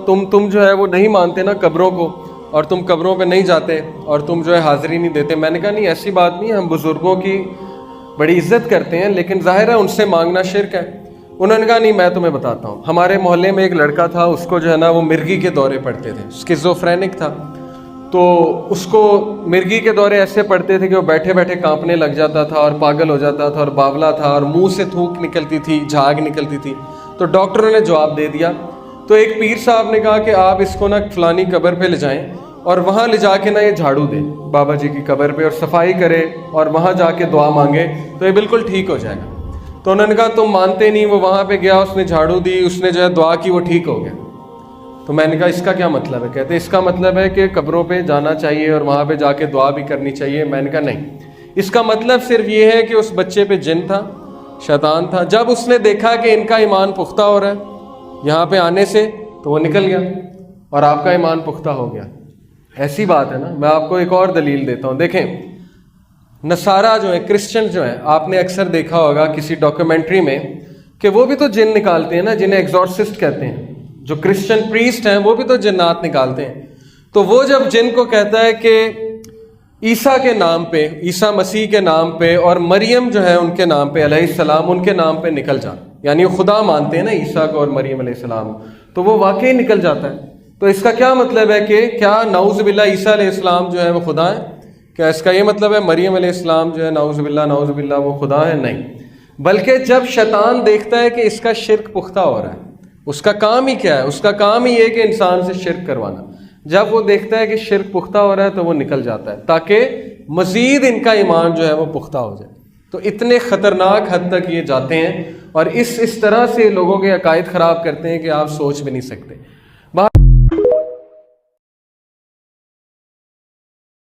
تم جو ہے وہ نہیں مانتے نا قبروں کو، اور تم قبروں پہ نہیں جاتے اور تم جو ہے حاضری نہیں دیتے۔ میں نے کہا نہیں ایسی بات نہیں، ہم بزرگوں کی بڑی عزت کرتے ہیں، لیکن ظاہر ہے ان سے مانگنا شرک ہے۔ انہوں نے کہا نہیں میں تمہیں بتاتا ہوں، ہمارے محلے میں ایک لڑکا تھا، اس کو جو ہے نا وہ مرگی کے دورے پڑتے تھے، اسکیزوفرینک تھا، تو اس کو مرگی کے دورے ایسے پڑتے تھے کہ وہ بیٹھے بیٹھے کانپنے لگ جاتا تھا اور پاگل ہو جاتا تھا اور باولا تھا اور منہ سے تھوک نکلتی تھی، جھاگ نکلتی تھی۔ تو ڈاکٹروں نے جواب دے دیا، تو ایک پیر صاحب نے کہا کہ آپ اس کو نا فلانی قبر پہ لے جائیں اور وہاں لے جا کے نا یہ جھاڑو دے بابا جی کی قبر پہ اور صفائی کرے اور وہاں جا کے دعا مانگے تو یہ بالکل ٹھیک ہو جائے گا۔ تو انہوں نے کہا تم مانتے نہیں، وہ وہاں پہ گیا، اس نے جھاڑو دی، اس نے جو ہے دعا کی، وہ ٹھیک ہو گیا۔ تو میں نے کہا اس کا کیا مطلب ہے؟ کہتے اس کا مطلب ہے کہ قبروں پہ جانا چاہیے اور وہاں پہ جا کے دعا بھی کرنی چاہیے۔ میں نے کہا نہیں، اس کا مطلب صرف یہ ہے کہ اس بچے پہ جن تھا، شیطان تھا، جب اس نے دیکھا کہ ان کا ایمان پختہ ہو رہا ہے یہاں پہ آنے سے تو وہ نکل گیا اور آپ کا ایمان پختہ ہو گیا۔ ایسی بات ہے نا۔ میں آپ کو ایک اور دلیل دیتا ہوں، دیکھیں نصارہ جو ہیں، کرسچن جو ہیں، آپ نے اکثر دیکھا ہوگا کسی ڈاکیومنٹری میں کہ وہ بھی تو جن نکالتے ہیں نا، جنہیں ایگزورسسٹ کہتے ہیں۔ جو کرسچن پریسٹ ہیں وہ بھی تو جنات نکالتے ہیں۔ تو وہ جب جن کو کہتا ہے کہ عیسیٰ کے نام پہ، عیسیٰ مسیح کے نام پہ اور مریم جو ہے ان کے نام پہ علیہ السلام، ان کے نام پہ نکل جا، یعنی وہ خدا مانتے ہیں نا عیسیٰ کو اور مریم علیہ السلام، تو وہ واقعی نکل جاتا ہے۔ تو اس کا کیا مطلب ہے کہ کیا نعوذ باللہ عیسیٰ علیہ السلام جو ہے وہ خدا ہے؟ کیا اس کا یہ مطلب ہے مریم علیہ السلام جو ہے نعوذ باللہ وہ خدا ہے؟ نہیں، بلکہ جب شیطان دیکھتا ہے کہ اس کا شرک پختہ ہو رہا ہے، اس کا کام ہی کیا ہے؟ اس کا کام ہی ہے کہ انسان سے شرک کروانا۔ جب وہ دیکھتا ہے کہ شرک پختہ ہو رہا ہے تو وہ نکل جاتا ہے تاکہ مزید ان کا ایمان جو ہے وہ پختہ ہو جائے۔ تو اتنے خطرناک حد تک یہ جاتے ہیں اور اس طرح سے لوگوں کے عقائد خراب کرتے ہیں کہ آپ سوچ بھی نہیں سکتے۔